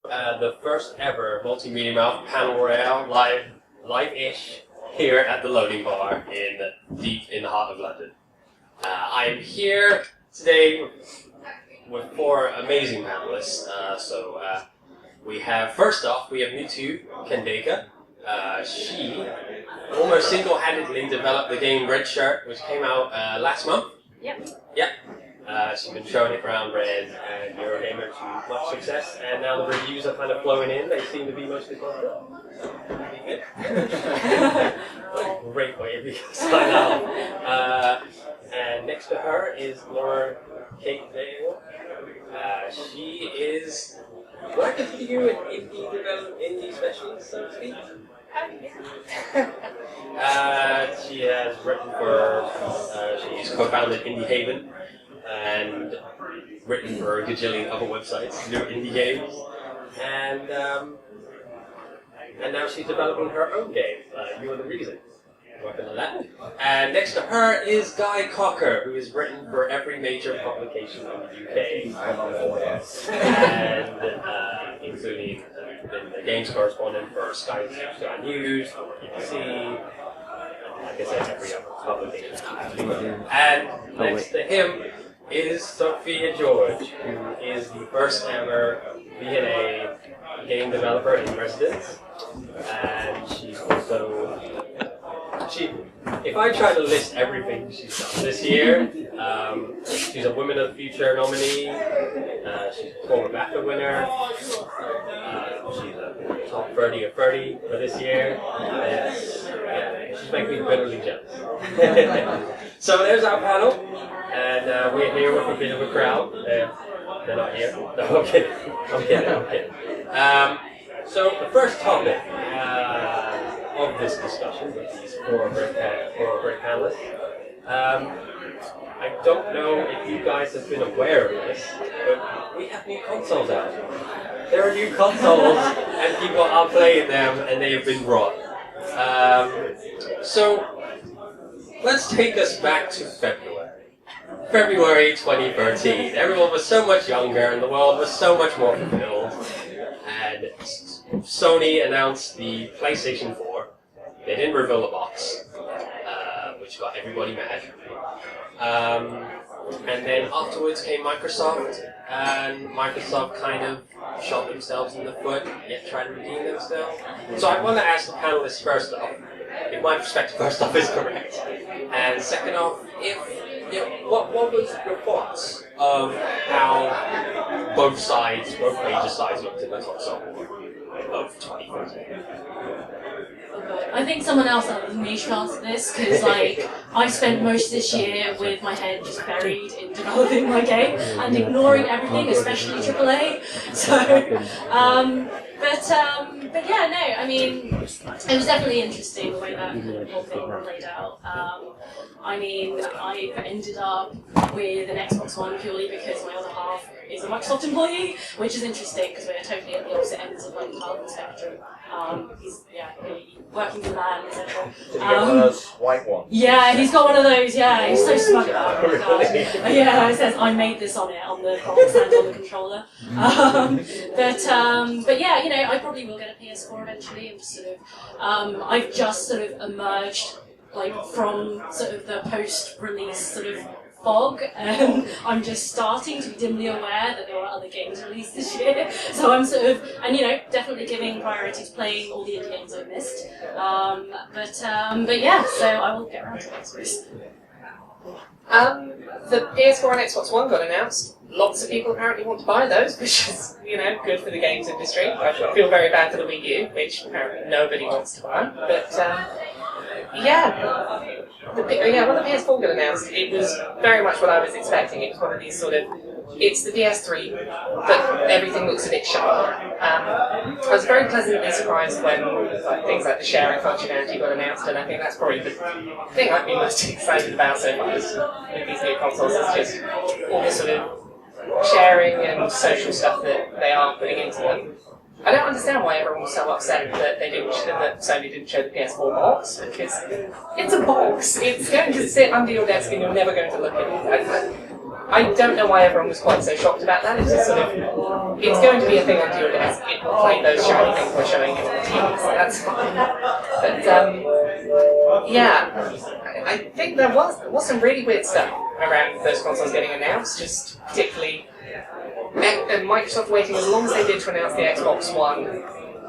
the first ever MultiMediaMouth Panel Royale live-ish here at the loading bar deep in the heart of London. I'm here today with four amazing panelists. We have, first off, we have Mitu, Khandaker. She almost single-handedly developed the game Red Shirt, which came out last month. Yep. Yep. She's been showing it around Red and Eurogamer to much success, and now the reviews are kind of flowing in. They seem to be mostly positive. Great way to sign off. And next to her is Laura Kate Dale. She is working for you in indie specialist, so to speak. She has written for, she's co-founded Indie Haven and written for a gajillion other websites to do indie games, and now she's developing her own game. You Are the Reason. Working on that. And next to her is Guy Cocker, who has written for every major publication in the UK, and including been the games correspondent for Sky News, for BBC, like I said, every other publication. And next to him is Sophia George, who is the first ever V&A game developer in residence, and she's also if I try to list everything she's done this year, she's a Women of the Future nominee, she's a former BAFTA winner, she's a top 30 of 30 for this year, and she's making me bitterly jealous. So there's our panel, and we're here with a bit of a crowd. They're not here. No, I'm kidding. So the first topic of this discussion with these four great panelists, I don't know if you guys have been aware of this, but we have new consoles out. There are new consoles, and people are playing them, and they have been brought. So let's take us back to February 2013. Everyone was so much younger, and the world was so much more fulfilled. And Sony announced the PlayStation 4. They didn't reveal a box, which got everybody mad. And then afterwards came Microsoft, and Microsoft kind of shot themselves in the foot, yet tried to redeem themselves. So I want to ask the panelists first off, if my perspective first off is correct, and second off, what was your thoughts of how both major sides looked at the console of 2013? I think someone else other than me should answer this, because I spent most of this year with my head just buried in developing my game and ignoring everything, especially AAA. So, but yeah, no, I mean, it was definitely interesting the way that the whole thing played out. I mean, I ended up with an Xbox One purely because my other half is a Microsoft employee, which is interesting because we're totally at the opposite ends of the development spectrum. He's really working for that, etc. Did you get one of those white ones? Yeah, he's got one of those. Yeah, he's so smug about it. Yeah, it says I made this on the stand on the controller. But yeah, you know, I probably will get a PS4 eventually. I've just sort of emerged from sort of the post-release sort of fog, and I'm just starting to be dimly aware that there are other games released this year. So I'm sort of, and you know, definitely giving priority to playing all the indie games I've missed. But yeah, so I will get around to it, I suppose. The PS4 and Xbox One got announced. Lots of people apparently want to buy those, which is, you know, good for the games industry. I feel very bad for the Wii U, which apparently nobody wants to buy. But when the PS4 got announced, it was very much what I was expecting. It was one of these sort of, it's the PS3, but everything looks a bit sharp. I was very pleasantly surprised when things like the sharing functionality got announced, and I think that's probably the thing I've been most excited about so far with these new consoles, is just all the sort of sharing and social stuff that they are putting into them. I don't understand why everyone was so upset that Sony didn't show the PS4 box, because it's a box. It's going to sit under your desk and you're never going to look at it. I don't know why everyone was quite so shocked about that. It's just sort of, it's going to be a thing on your desk. It will play those shiny things we're showing you on the TV, so that's fine. But yeah, I think there was some really weird stuff around those consoles getting announced. Just particularly, and Microsoft waiting as long as they did to announce the Xbox One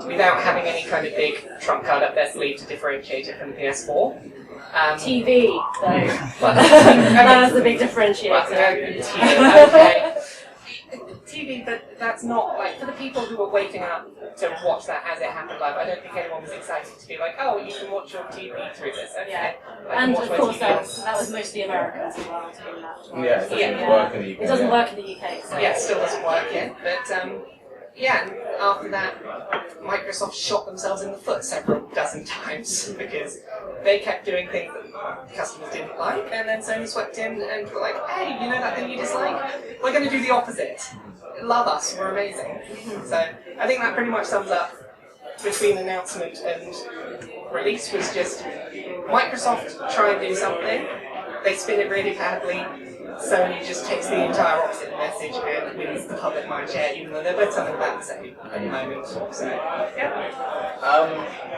without having any kind of big trump card up their sleeve to differentiate it from the PS4. TV, though. That was the big differentiator. Okay. TV, but that's not, like, for the people who were waiting up to watch that as it happened live, I don't think anyone was excited to be like, oh, you can watch your TV through this. Okay. Yeah. I can And watch of my course, TV. that was mostly Americans as well doing that. Yeah, it doesn't work in the UK. It doesn't work in the UK. So. Yeah, it still doesn't work yet, but yeah, and after that, Microsoft shot themselves in the foot several dozen times because they kept doing things that customers didn't like, and then Sony swept in and were like, hey, you know that thing you dislike? We're going to do the opposite. Love us, we're amazing. So I think that pretty much sums up between announcement and release was just Microsoft try and do something, they spin it really badly, Sony just takes the entire opposite message and wins the public mind share, even though they're both something about the same at the moment. So, yeah.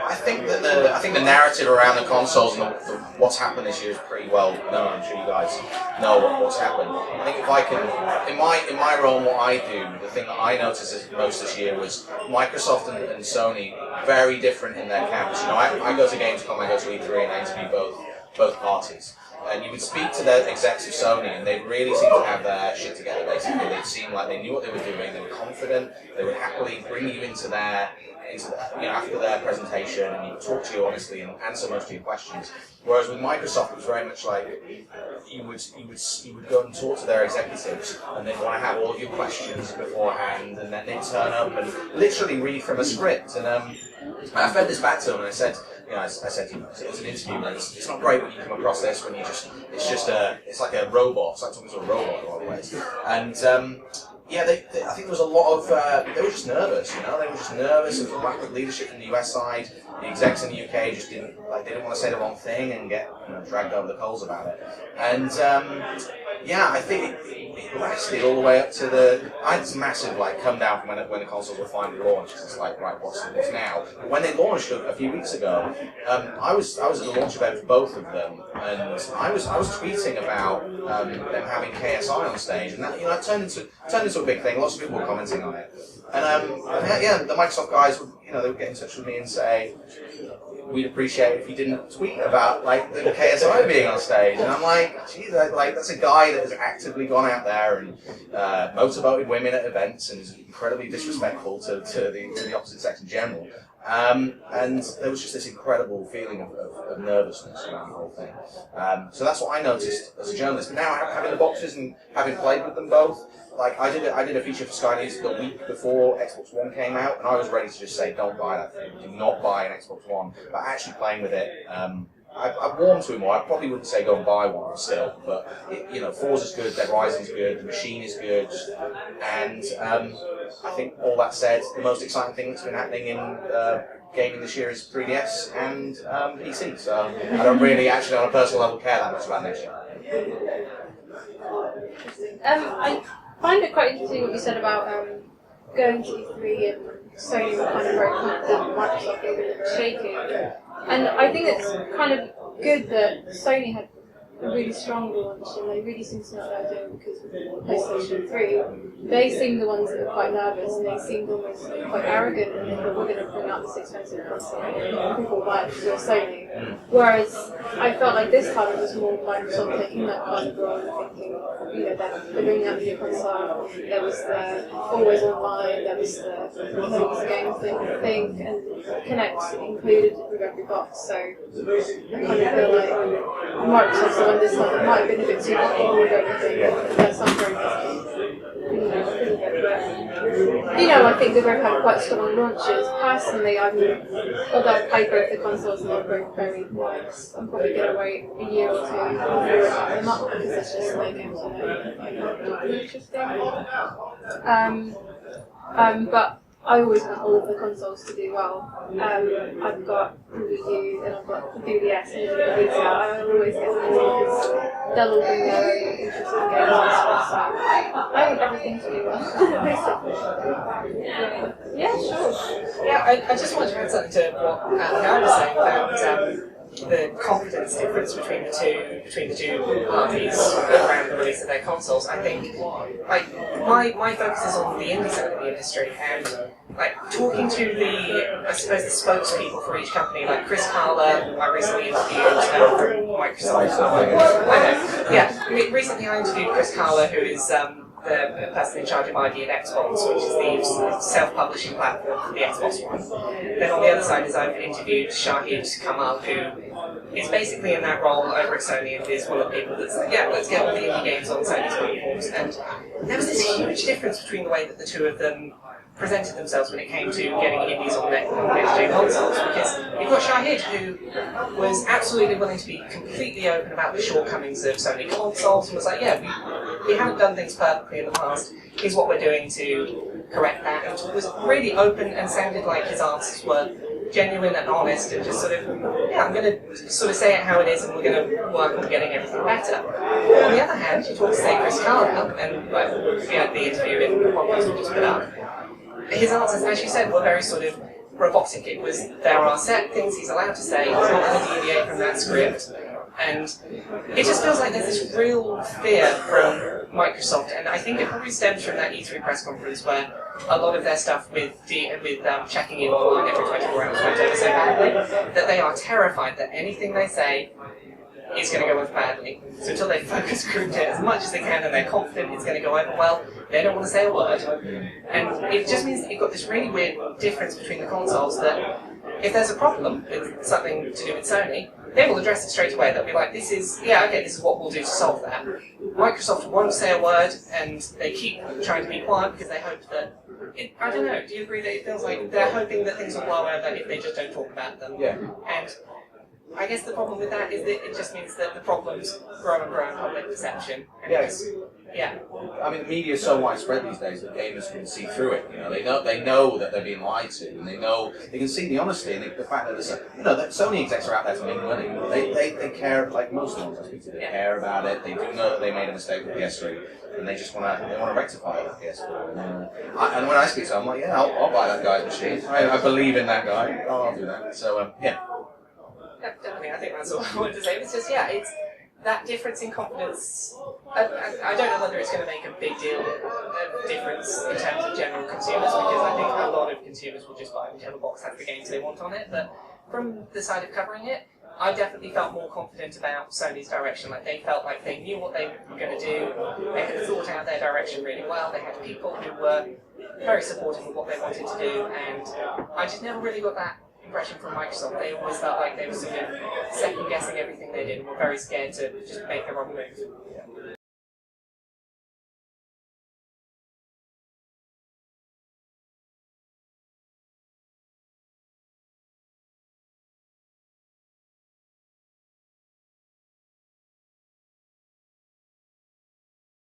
I think that the narrative around the consoles and what's happened this year is pretty well known. I'm sure you guys know what's happened. I think if I can, in my role and what I do, the thing that I noticed most this year was Microsoft and Sony very different in their camps. You know, I go to Gamescom, I go to E3, and I interview both parties. And you would speak to the execs of Sony, and they really seemed to have their shit together, basically. They seemed like they knew what they were doing, they were confident, they would happily bring you into after their presentation, and you would talk to you honestly and answer most of your questions. Whereas with Microsoft, it was very much like you would go and talk to their executives, and they'd want to have all of your questions beforehand, and then they'd turn up and literally read from a script. And I fed this back to them, and I said, it's an interview, and it's not great when you come across this when it's like a robot, it's like talking to a robot in a lot of ways. And I think there was a lot of, they were just nervous, they were just nervous of the lack of leadership from the US side. The execs in the UK just didn't want to say the wrong thing and get dragged over the coals about it. And I think it lasted all the way up to I had this massive come down from when the consoles were finally launched. It's like, right, what's now? But when they launched a few weeks ago, I was at the launch event for both of them, and I was tweeting about them having KSI on stage, and that turned into a big thing. Lots of people were commenting on it, and the Microsoft guys would they would get in touch with me and say, we'd appreciate it if you didn't tweet about the KSI being on stage. And I'm like, geez, that's a guy that has actively gone out there and motorboated women at events and is incredibly disrespectful to the opposite sex in general. And there was just this incredible feeling of nervousness around the whole thing. So that's what I noticed as a journalist. But now having the boxes and having played with them both, I did a feature for Sky News the week before Xbox One came out, and I was ready to just say, don't buy that thing, do not buy an Xbox One. But actually playing with it, I've warmed to it more. I probably wouldn't say go and buy one still, but Forza's good, Dead Rising's good, the machine is good, and I think all that said, the most exciting thing that's been happening in gaming this year is 3DS and PC. So I don't really actually on a personal level care that much about next year. I find it quite interesting what you said about going to E3 and Sony were kind of very confident, Microsoft were a bit shaky. And I think it's kind of good that Sony had a really strong launch and they really seemed to know what they were doing because with PlayStation 3, they seemed the ones that were quite nervous and they seemed almost quite arrogant and they thought we're going to bring out this expensive console and people will buy it because we're Sony. Whereas I felt like this time it was more Microsoft taking that kind of role and thinking, they're bringing out the new console, there was the always online, there was the movies games thing, and Connect included with every box. So I kind of feel like Microsoft's the one this time, it might have been a bit too cool with everything, there's some very I think they've both had quite strong launches. Personally, although I played both the consoles and they're both very nice, I'm probably going to wait a year or two before I pick them up because that's just my games I know I'm not interested in. But I always want all of the consoles to do well. I've got the Wii U and I've got the 3DS and the Vita. I always get them all because they'll all bring their own interesting games and stuff. So I want everything to do well, basically. Yeah, sure. Yeah, I just wanted to add something to what Guy was saying about the confidence difference between the two parties around the release of their consoles. I think, like, my focus is on the indie side of the industry, and like talking to I suppose the spokespeople for each company, like Chris Carler, who I recently interviewed from Microsoft. Recently I interviewed Chris Carler, who is the person in charge of ID at Xbox, which is the self-publishing platform for the Xbox One. Then on the other side is I've interviewed Shahid Kamal, who is basically in that role over at Sony and is one of the people that's like, yeah, let's get all the indie games on Sony's platforms. And there was this huge difference between the way that the two of them presented themselves when it came to getting indies on next-gen consoles, because you've got Shahid, who was absolutely willing to be completely open about the shortcomings of Sony consoles and was like, yeah, we haven't done things perfectly in the past, here's what we're doing to correct that, and was really open and sounded like his answers were genuine and honest and just sort of, yeah, I'm going to sort of say it how it is and we're going to work on getting everything better. But on the other hand, you talk to, say, Chris Carler, and like, we had the interview in the podcast we just put up, his answers, as you said, were very sort of robotic. It was, there are set things he's allowed to say, he's not going to deviate from that script. And it just feels like there's this real fear from Microsoft, and I think it probably stems from that E3 press conference where a lot of their stuff with checking in online every 24 hours went over so badly that they are terrified that anything they say is going to go over badly. So until they focus grouped it as much as they can and they're confident it's going to go over well, they don't want to say a word. And it just means that you've got this really weird difference between the consoles that if there's a problem with something to do with Sony, they will address it straight away. They'll be like, this is what we'll do to solve that. Microsoft won't say a word and they keep trying to be quiet because they hope that, I don't know, do you agree that it feels like they're hoping that things will blow over if they just don't talk about them? Yeah. And I guess the problem with that is that it just means that the problems grow and grow in public perception. Yes. Yeah. I mean, the media is so widespread these days that gamers can see through it. You know, they know that they're being lied to, and they can see the honesty and the fact that there's that Sony execs are out there to make money. They care, like most ones I speak to. They care about it. They do know that they made a mistake with PS3, and they just want to rectify that PS4. And when I speak to them, I'm like, yeah, I'll buy that guy's machine. I believe in that guy. I'll do that. So yeah. Definitely, I think that's all I wanted to say. It's just, it's that difference in confidence. I don't know whether it's going to make a big deal of difference in terms of general consumers, because I think a lot of consumers will just buy whichever box has the games they want on it. But from the side of covering it, I definitely felt more confident about Sony's direction. Like, they felt like they knew what they were going to do. They had thought out their direction really well. They had people who were very supportive of what they wanted to do, and I just never really got that impression from Microsoft. They always felt like they were sort of second guessing everything they did and were very scared to just make the wrong move.